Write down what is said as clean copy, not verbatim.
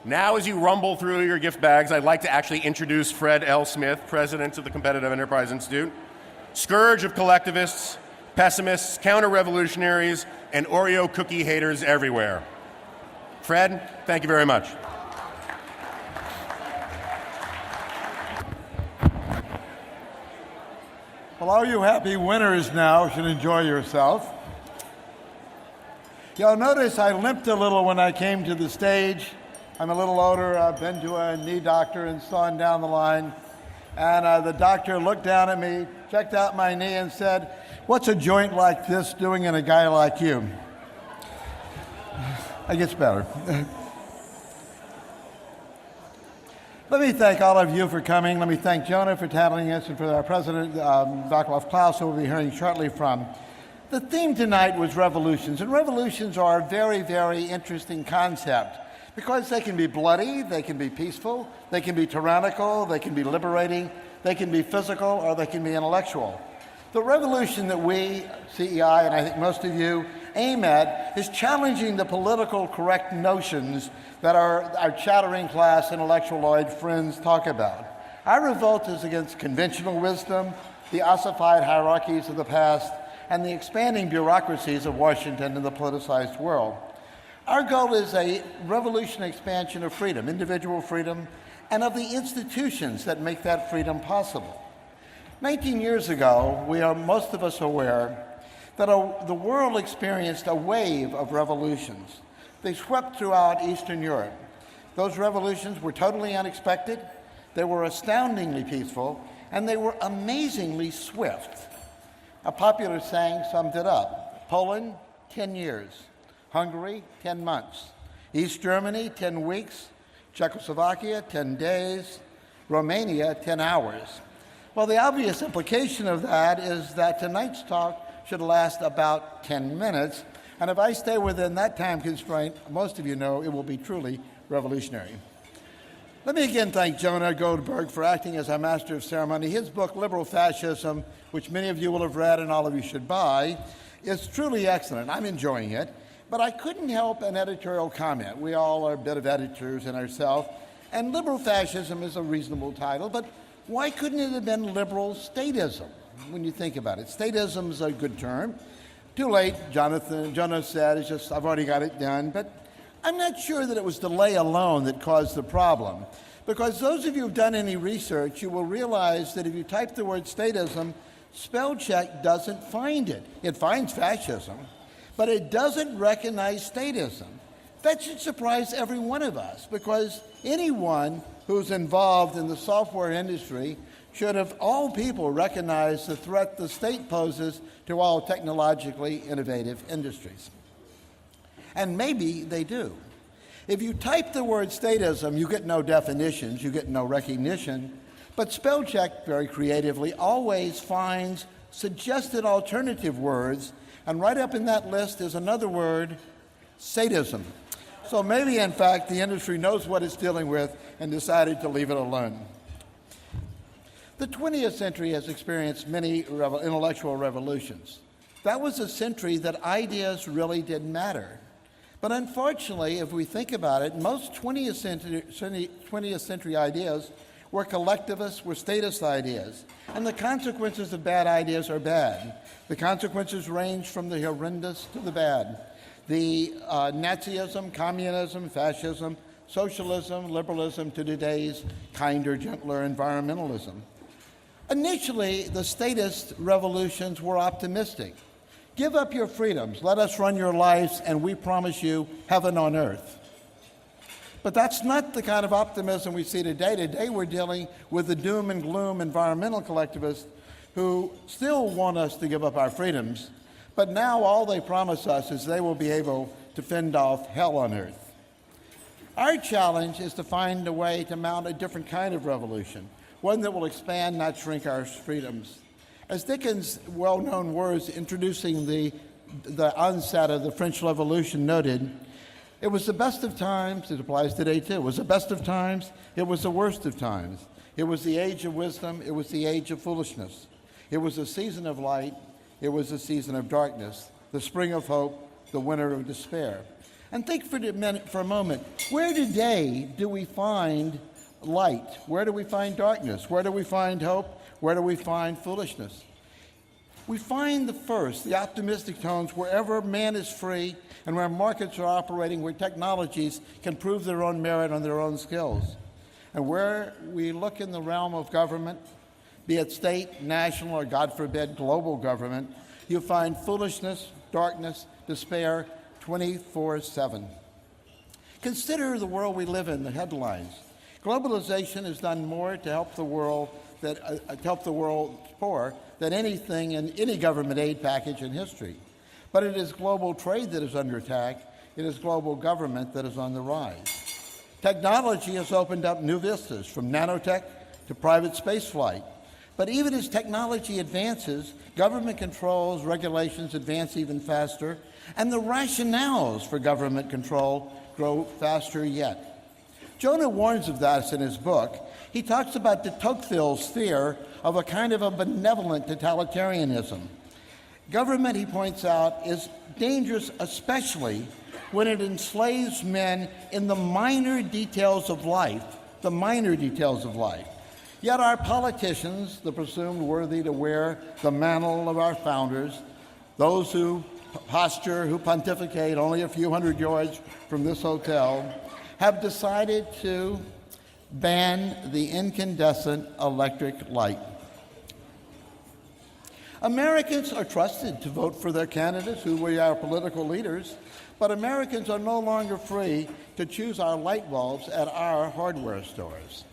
Now, as you rumble through your gift bags, I'd like to actually introduce Fred L. Smith, president of the Competitive Enterprise Institute, scourge of collectivists, pessimists, counter-revolutionaries, and Oreo cookie haters everywhere. Fred, thank you very much. Well, all you happy winners now should enjoy yourself. You'll notice I limped a little when I came to the stage. I'm a little older. I've been to a knee doctor and so on down the line. And the doctor looked down at me, checked out my knee, and said, "What's a joint like this doing in a guy like you?" It gets better. Let me thank all of you for coming. Let me thank Jonah for handling this and for our president, Dr. Klaus, who we'll be hearing shortly from. The theme tonight was revolutions, and revolutions are a very, very interesting concept because they can be bloody, they can be peaceful, they can be tyrannical, they can be liberating, they can be physical, or they can be intellectual. The revolution that we, CEI, and I think most of you, aim at is challenging the political correct notions that our chattering class intellectualoid friends talk about. Our revolt is against conventional wisdom, the ossified hierarchies of the past, and the expanding bureaucracies of Washington and the politicized world. Our goal is a revolution expansion of freedom, individual freedom, and of the institutions that make that freedom possible. 19 years ago, most of us aware that the world experienced a wave of revolutions. They swept throughout Eastern Europe. Those revolutions were totally unexpected, they were astoundingly peaceful, and they were amazingly swift. A popular saying summed it up. Poland, 10 years. Hungary, 10 months. East Germany, 10 weeks. Czechoslovakia, 10 days. Romania, 10 hours. Well, the obvious implication of that is that tonight's talk should last about 10 minutes. And if I stay within that time constraint, most of you know it will be truly revolutionary. Let me again thank Jonah Goldberg for acting as our master of ceremony. His book, Liberal Fascism, which many of you will have read and all of you should buy, is truly excellent. I'm enjoying it. But I couldn't help an editorial comment. We all are a bit of editors in ourselves. And liberal fascism is a reasonable title, but why couldn't it have been liberal statism when you think about it? Statism is a good term. Too late, Jonah said, it's just, I've already got it done. But I'm not sure that it was delay alone that caused the problem. Because those of you who've done any research, you will realize that if you type the word statism, spell check doesn't find it. It finds fascism, but it doesn't recognize statism. That should surprise every one of us, because anyone who's involved in the software industry should, of all people, recognize the threat the state poses to all technologically innovative industries. And maybe they do. If you type the word statism, you get no definitions, you get no recognition, but spell check very creatively always finds suggested alternative words, and right up in that list is another word, sadism. So maybe, in fact, the industry knows what it's dealing with and decided to leave it alone. The 20th century has experienced many intellectual revolutions. That was a century that ideas really didn't matter. But unfortunately, if we think about it, most 20th century ideas were collectivist, were statist ideas. And the consequences of bad ideas are bad. The consequences range from the horrendous to the bad. The Nazism, communism, fascism, socialism, liberalism, to today's kinder, gentler environmentalism. Initially, the statist revolutions were optimistic. Give up your freedoms, let us run your lives, and we promise you heaven on earth. But that's not the kind of optimism we see today. Today we're dealing with the doom and gloom environmental collectivists who still want us to give up our freedoms, but now all they promise us is they will be able to fend off hell on earth. Our challenge is to find a way to mount a different kind of revolution, one that will expand, not shrink our freedoms. As Dickens' well-known words introducing the onset of the French Revolution noted, it was the best of times, it applies today too, it was the best of times, it was the worst of times. It was the age of wisdom, it was the age of foolishness. It was a season of light, it was a season of darkness, the spring of hope, the winter of despair. And think for a moment, where today do we find light? Where do we find darkness? Where do we find hope? Where do we find foolishness? We find the optimistic tones, wherever man is free and where markets are operating, where technologies can prove their own merit on their own skills. And where we look in the realm of government, be it state, national, or God forbid, global government, you find foolishness, darkness, despair, 24/7. Consider the world we live in, the headlines. Globalization has done more to help the world poor than anything in any government aid package in history. But it is global trade that is under attack. It is global government that is on the rise. Technology has opened up new vistas, from nanotech to private space flight. But even as technology advances, government controls, regulations advance even faster, and the rationales for government control grow faster yet. Jonah warns of that in his book. He talks about de Tocqueville's fear of a kind of a benevolent totalitarianism. Government, he points out, is dangerous especially when it enslaves men in the minor details of life, Yet our politicians, the presumed worthy to wear the mantle of our founders, those who posture, who pontificate only a few hundred yards from this hotel, have decided to ban the incandescent electric light. Americans are trusted to vote for their candidates, who we are political leaders, but Americans are no longer free to choose our light bulbs at our hardware stores.